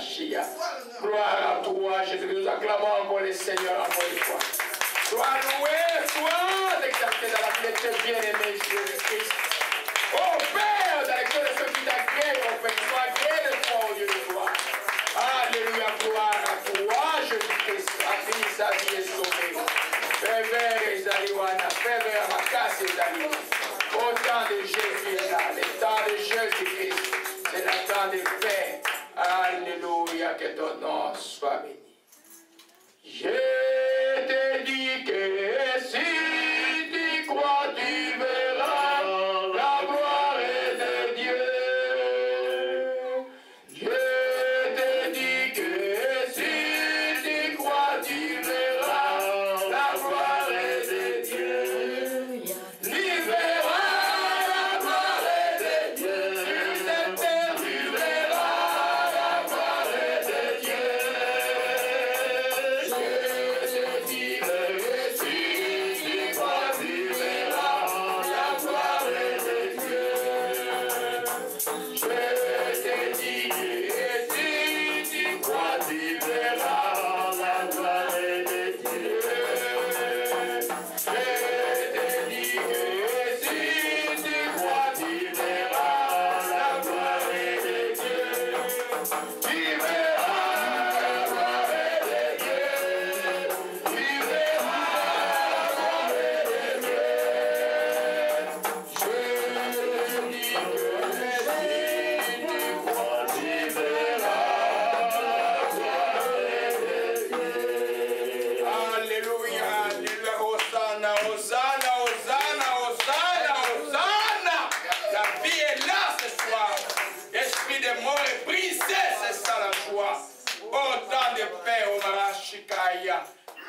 Machia. Gloire à toi, Jésus. Nous acclamons encore le Seigneur encore une fois. Sois loué, sois exalté dans la vie de tes bien-aimés, Jésus-Christ. Oh Père, dans les cœurs de ceux qui t'agréent, oh Père, sois agréé de toi, oh Dieu de gloire. Alléluia, gloire à toi, Jésus-Christ. Afin sa vie est sauvée. Fais Ezaliwana, fais Makasi Ezaliwana. Au temps de Jésus est là, le temps de Jésus-Christ, c'est le temps de paix. Alléluia, que ton nom soit béni. Je te dis que si tu crois, tu verras la gloire de Dieu. Je te dis que si tu crois, tu verras la gloire de Dieu. Tu verras la gloire de Dieu. Sur cette terre, tu verras la gloire de Dieu.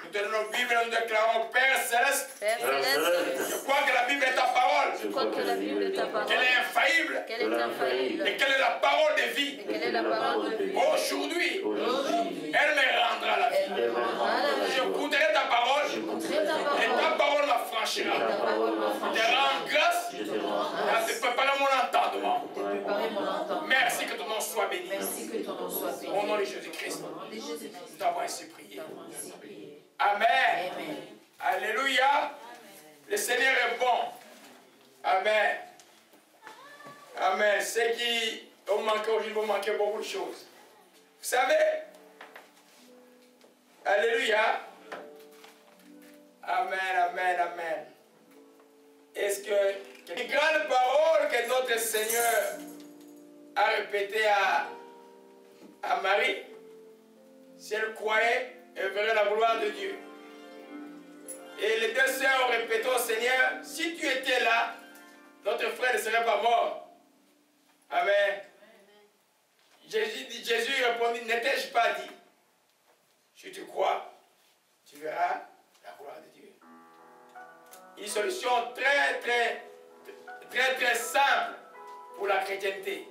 Nous tenons nos Bibles et nous déclarons Père Céleste. Je crois que la Bible est ta parole. Qu'elle est infaillible. Et quelle est la parole de vie. Aujourd'hui, elle me rendra la vie. J'écouterai ta parole. Et ta parole m'affranchira. Je te rends grâce. De préparer mon entendement. Merci que ton nom soit béni. Au nom de Jésus-Christ. Nous t'avons ainsi prié. Amen. Alléluia. Le Seigneur est bon. Amen. Amen. Ceux qui ont manqué aujourd'hui vont manquer beaucoup de choses. Vous savez, alléluia. Amen, amen, amen. Est-ce que les grandes paroles que notre Seigneur a répétées à Marie, si elle croyait, elle verrait la gloire de Dieu. Et les deux sœurs ont répété au Seigneur, si tu étais là, notre frère ne serait pas mort. Amen. Jésus répondit, n'étais-je pas dit, si tu crois, tu verras la gloire de Dieu. Une solution très simple pour la chrétienté.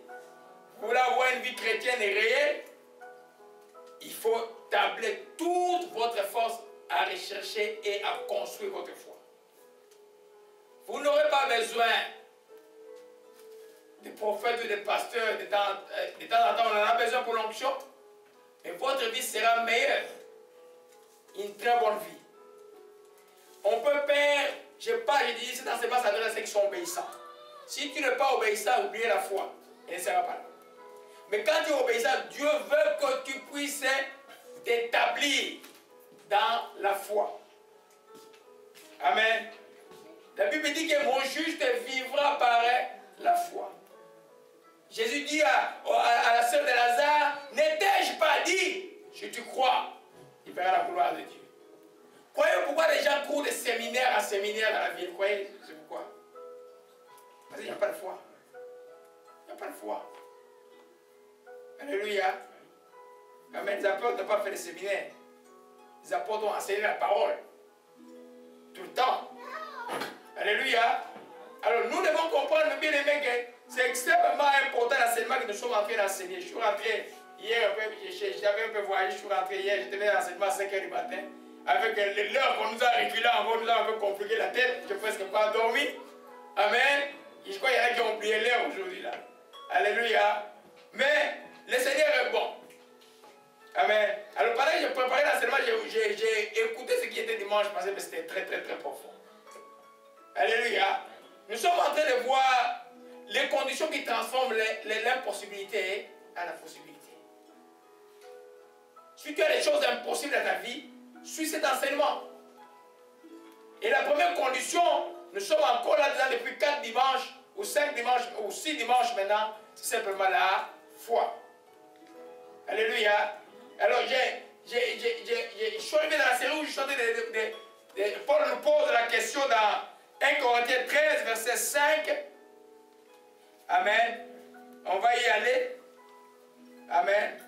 Pour avoir une vie chrétienne et réelle, il faut tabler toute votre force à rechercher et à construire votre foi. Vous n'aurez pas besoin de prophètes ou de pasteurs de temps en temps. On en a besoin pour l'onction. Mais votre vie sera meilleure. Une très bonne vie. On peut perdre, je dis, cet enseignement s'adresse à ceux qui sont obéissants. Si tu n'es pas obéissant, oubliez la foi. Elle ne sera pas là. Mais quand tu es obéissant, Dieu veut que tu puisses t'établir dans la foi. Amen. La Bible dit que mon juste vivra par la foi. Jésus dit à la sœur de Lazare, n'étais-je pas dit, si tu crois, il verra la gloire de Dieu. Croyez pourquoi les gens courent de séminaire à séminaire dans la ville? Croyez, c'est pourquoi? Parce qu'il n'y a pas de foi. Il n'y a pas de foi. Alléluia. Amen. Les apôtres n'ont pas fait de séminaire. Les apôtres ont enseigné la parole. Tout le temps. Alléluia. Alors nous devons comprendre, bien aimé, que c'est extrêmement important l'enseignement que nous sommes en train d'enseigner. Je suis rentré hier, j'avais un peu voyagé, je suis rentré hier, j'étais dans l'enseignement à 5 h du matin. Avec l'heure qu'on nous a reculé, on nous a un peu compliqué la tête, je n'ai presque pas dormi. Amen. Je crois qu'il y en a qui ont oublié l'heure aujourd'hui là. Alléluia. Mais le Seigneur est bon. passé, mais c'était très profond. Alléluia. Nous sommes en train de voir les conditions qui transforment l'impossibilité à la possibilité. Si tu as des choses impossibles dans ta vie, suis cet enseignement. Et la première condition, nous sommes encore là-dedans depuis 4 dimanches, ou 5 dimanches, ou 6 dimanches maintenant, c'est simplement la foi. Alléluia. Alors, je suis arrivé dans la série où je chantais Paul nous pose la question dans 1 Corinthiens 13, verset 5. Amen. On va y aller. Amen.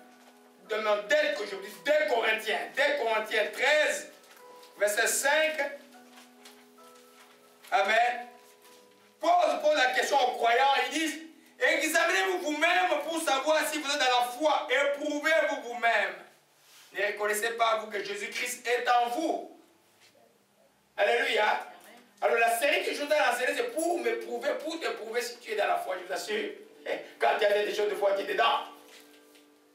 Dès Corinthiens 13, verset 5. Amen. Paul pose la question aux croyants. Ils disent, examinez-vous vous-même pour savoir si vous êtes dans la foi. Éprouvez-vous vous-même. Ne reconnaissez pas vous que Jésus-Christ est en vous. Alléluia. Alors la série que je vous ai enseignée, c'est pour m'éprouver, pour te prouver si tu es dans la foi, je vous assure. Quand il y a des choses de foi qui sont dedans.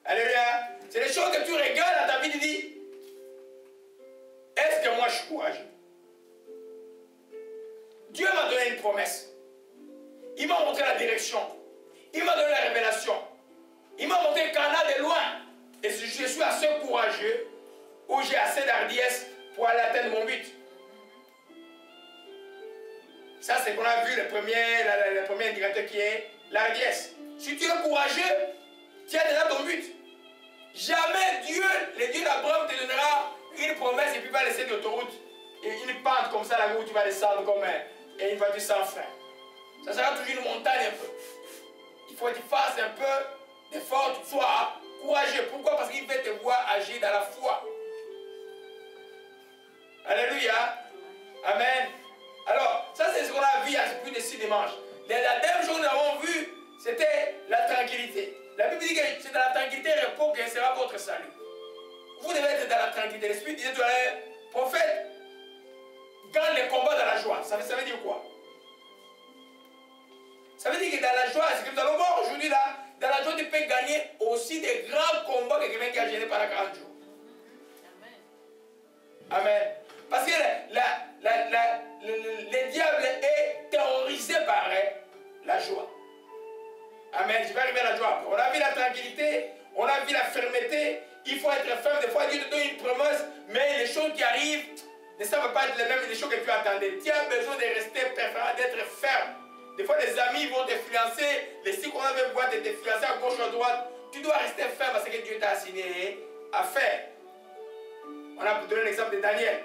Alléluia. C'est des choses que tu regardes dans ta vie et tu dis, est-ce que moi je suis courageux? Dieu m'a donné une promesse. Il m'a montré la direction. Il m'a donné la révélation. Il m'a montré qu'en a de loin. Et je suis assez courageux où j'ai assez d'hardiesse pour aller atteindre mon but. Ça, c'est qu'on a vu le premier indicateur qui est l'hardiesse. Si tu es courageux, tu as déjà ton but. Jamais Dieu, le Dieu d'Abraham, te donnera une promesse et puis va laisser l'autoroute. Et une pente comme ça, là où tu vas descendre comme une voiture sans frein. Ça sera toujours une montagne un peu. Il faut que tu fasses un peu d'effort, tu sois courageux. Pourquoi? Parce qu'il veut te voir agir dans la foi. Alléluia. Amen. Alors, ça c'est ce qu'on a vu il y a plus de 6 dimanches. La dernière chose que nous avons vu, c'était la tranquillité. La Bible dit que c'est dans la tranquillité et le repos que sera votre salut. Vous devez être dans la tranquillité. L'Esprit disait tout à l'heure, prophète, gagne les combats dans la joie. Ça veut dire quoi? Ça veut dire que dans la joie, c'est que nous allons voir aujourd'hui là, dans la joie, tu peux gagner aussi des grands combats que quelqu'un qui a gêné pendant 40 jours. Amen. Parce que le diable est terrorisé par la joie. Amen. Je vais arriver à la joie. On a vu la tranquillité, on a vu la fermeté. Il faut être ferme. Des fois, Dieu te donne une promesse, mais les choses qui arrivent ne savent pas être les mêmes que les choses que tu attendais. Tu as besoin de rester préférable, d'être ferme. Des fois, les amis vont t'influencer. Les cycles qu'on avait voir t'influencer à gauche ou à droite. Tu dois rester ferme à ce que Dieu t'a assigné à faire. On a donné l'exemple de Daniel.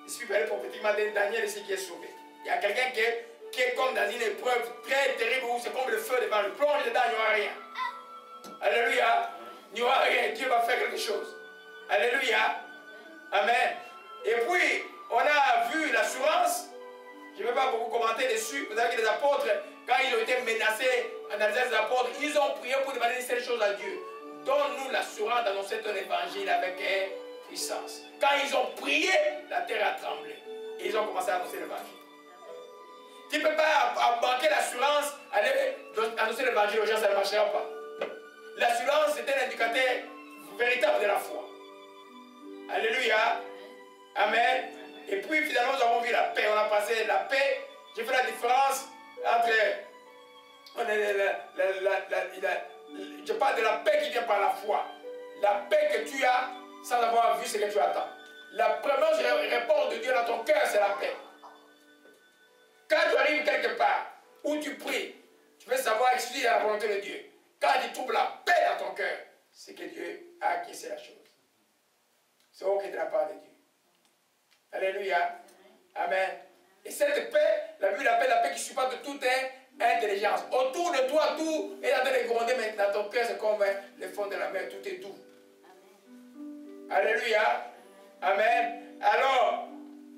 Je suis parlé prophétiquement de Daniel ici qui est sauvé. Il y a quelqu'un qui est comme dans une épreuve très terrible où c'est comme le feu devant le plonge dedans, il n'y aura rien. Alléluia. Il n'y aura rien. Dieu va faire quelque chose. Alléluia. Amen. Et puis, on a vu l'assurance. Je ne vais pas beaucoup commenter dessus. Vous savez que les apôtres, quand ils ont été menacés en Alsace des apôtres, ils ont prié pour demander une seule chose à Dieu. Donne-nous l'assurance d'annoncer ton évangile avec puissance. Quand ils ont prié, la terre a tremblé. Et ils ont commencé à annoncer l'évangile. Tu ne peux pas manquer l'assurance, aller annoncer l'évangile aux gens, ça ne marchera pas. L'assurance, c'est un indicateur véritable de la foi. Alléluia. Amen. Et puis finalement, nous avons vu la paix. On a passé la paix. J'ai fait la différence entre... je parle de la paix qui vient par la foi. La paix que tu as sans avoir vu ce que tu attends. La première réponse de Dieu dans ton cœur, c'est la paix. Quand tu arrives quelque part où tu pries, tu veux savoir expliquer la volonté de Dieu. Quand tu trouves la paix dans ton cœur, c'est que Dieu a acquiescé la chose. C'est ok de la part de Dieu. Alléluia. Amen. Et cette paix, la Bible appelle la paix qui supporte toute intelligence. Autour de toi, tout est en train de gronder, mais dans ton cœur, c'est comme le fond de la mer, tout est doux. Alléluia. Amen. Alors,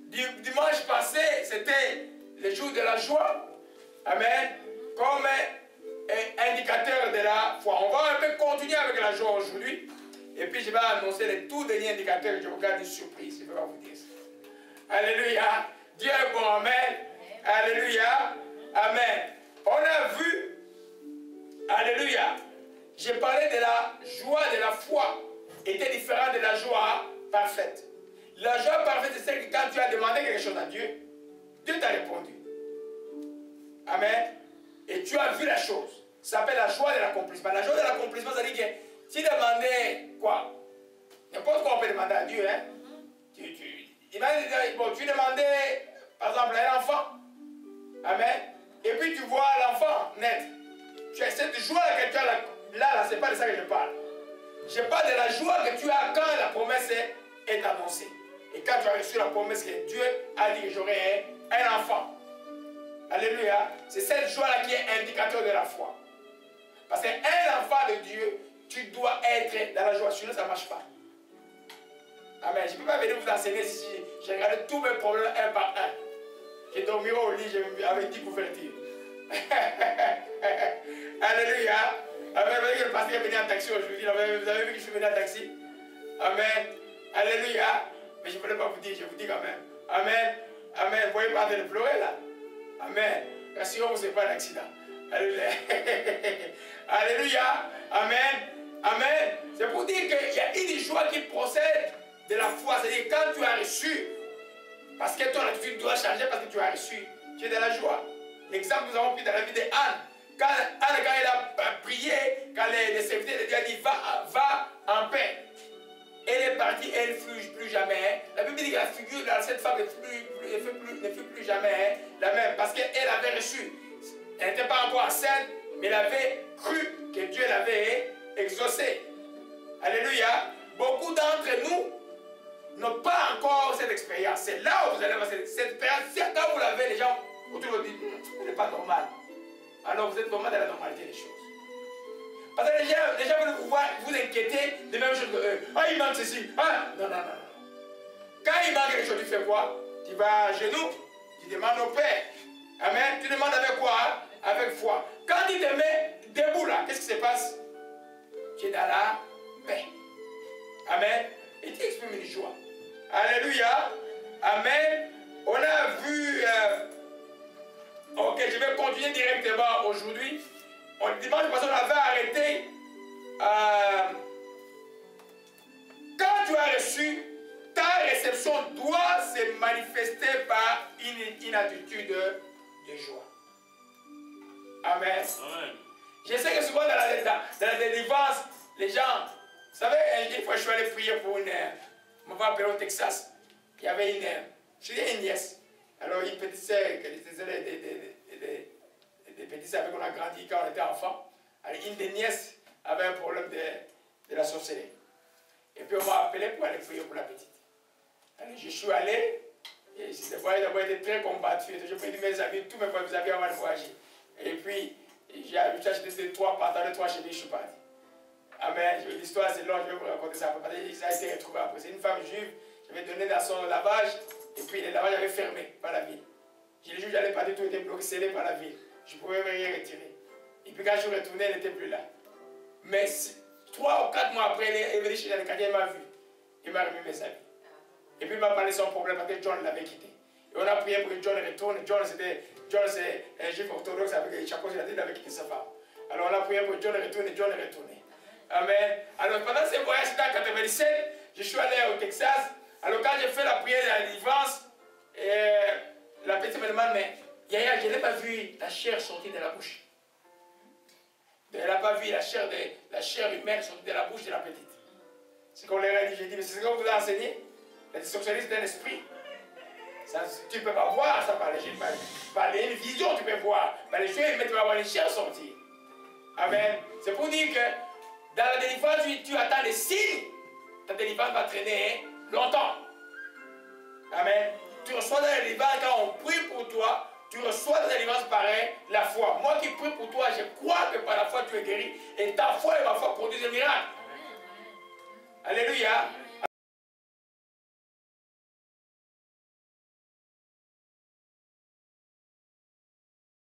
dimanche passé, c'était le jour de la joie. Amen. Comme indicateur de la foi. On va un peu continuer avec la joie aujourd'hui. Et puis, je vais annoncer les tout derniers indicateurs. Je vous garde une surprise. Je vais vous dire ça. Alléluia. Dieu est bon. Amen. Alléluia. Amen. On a vu. Alléluia. J'ai parlé de la joie de la foi. Était différente de la joie parfaite. La joie parfaite, c'est celle que quand tu as demandé quelque chose à Dieu, Dieu t'a répondu. Amen. Et tu as vu la chose. Ça s'appelle la joie de l'accomplissement. La joie de l'accomplissement, ça veut dire que tu demandais quoi? N'importe quoi on peut demander à Dieu. Hein? Tu demandais, par exemple, un enfant. Amen. Et puis tu vois l'enfant naître. Tu as cette joie que tu as là, c'est pas de ça que je parle. Je parle de la joie que tu as quand la promesse est annoncée. Et quand tu as reçu la promesse que Dieu a dit que j'aurai un enfant. Alléluia. C'est cette joie-là qui est indicateur de la foi. Parce qu'un enfant de Dieu, tu dois être dans la joie. Sinon, ça ne marche pas. Amen. Je ne peux pas venir vous enseigner si j'ai regardé tous mes problèmes un par un. J'ai dormi au lit avec 10 couvertures. Alléluia. Amen. Vous voyez que le pasteur est venu en taxi aujourd'hui. Vous avez vu que je suis venu en taxi? Amen. Alléluia. Mais je ne voulais pas vous dire, je vous dis quand même. Amen. Amen. Vous voyez pas en train de pleurer là? Amen. Rassurez-vous, ce n'est pas un accident. Alléluia. Alléluia. Amen. Amen. C'est pour dire qu'il y a une joie qui procède de la foi. C'est-à-dire quand tu as reçu, parce que ton attitude doit changer parce que tu as reçu, tu es dans la joie. L'exemple que nous avons pris dans la vie d'Anne. Quand elle a prié, quand les serviteurs de Dieu ont dit va en paix. Elle est partie, elle ne fut plus jamais. La Bible dit que la figure de cette femme ne fut plus jamais la même. Parce qu'elle avait reçu. Elle n'était pas encore enceinte, mais elle avait cru que Dieu l'avait exaucée. Alléluia. Beaucoup d'entre nous n'ont pas encore cette expérience. C'est là où vous allez avoir cette expérience. Quand vous l'avez, les gens autour vous disent, ce n'est pas normal. Alors vous êtes vraiment dans la normalité des choses. Parce que les gens veulent vous inquiéter des mêmes choses que eux. Ah, il manque ceci. Ah, non. Quand il manque quelque chose, tu fais quoi? Tu vas à genoux, tu demandes au Père. Amen. Tu demandes avec quoi? Avec foi. Quand il te met debout là, qu'est-ce qui se passe? Tu es dans la paix. Amen. Et tu exprimes une joie. Alléluia. Amen. On a vu... ok, je vais continuer directement aujourd'hui. Dimanche passé, on avait arrêté. Quand tu as reçu, ta réception doit se manifester par une attitude de joie. Amen. Amen. Je sais que souvent dans la délivrance, les gens, vous savez, une fois je suis allé prier pour une, on m'a appelé au Texas, il y avait une nièce. Alors une petite sœur, des petits sœurs avec qui on a grandi quand on était enfant. Alors une des nièces avait un problème de la sorcellerie. Et puis on m'a appelé pour aller prier pour la petite. Alors je suis allé, et c'était d'abord été très combattu. Je pris mes amis, tous mes amis avant de voyager. Et puis j'ai acheté 3 pantalons, 3 chemises, je suis parti. Amen. L'histoire c'est long, je vais vous raconter ça. Ça a été retrouvé après. C'est une femme juive, j'avais donné dans son lavage, et puis le lavage avait fermé par la ville. Le juge n'allait pas du tout, était bloqué, scellé par la ville. Je ne pouvais rien retirer. Et puis quand je suis retourné, elle n'était plus là. Mais 3 ou 4 mois après, elle est venue chez le quartier, elle m'a vu. Il m'a remis mes amis. Et puis il m'a parlé de son problème parce que John l'avait quitté. Et on a prié pour que John retourne. John c'est un juif orthodoxe avec un chapeau, il avait quitté sa femme. Alors on a prié pour que John retourne et John est retourné. Amen. Alors pendant ce voyage, c'était en 1997, je suis allé au Texas. Alors quand j'ai fait la prière de la délivrance, la petite me demande, mais Yaya, je n'ai pas vu la chair sortir de la bouche. Elle n'a pas vu la chair humaine sortir de la bouche de la petite. C'est qu'on leur a dit, j'ai dit, mais c'est ce qu'on vous a enseigné. La sorcellerie, c'est un esprit. Ça, tu ne peux pas voir ça par les yeux. Par une vision, tu peux voir. Par les yeux, mais tu vas voir les chair sortir. Amen. C'est pour dire que dans la délivrance, tu attends les signes. Ta délivrance va traîner longtemps. Amen. Tu reçois de la délivrance quand on prie pour toi. Tu reçois de la délivrance par la foi. Moi qui prie pour toi, je crois que par la foi tu es guéri. Et ta foi et ma foi produisent un miracle. Alléluia.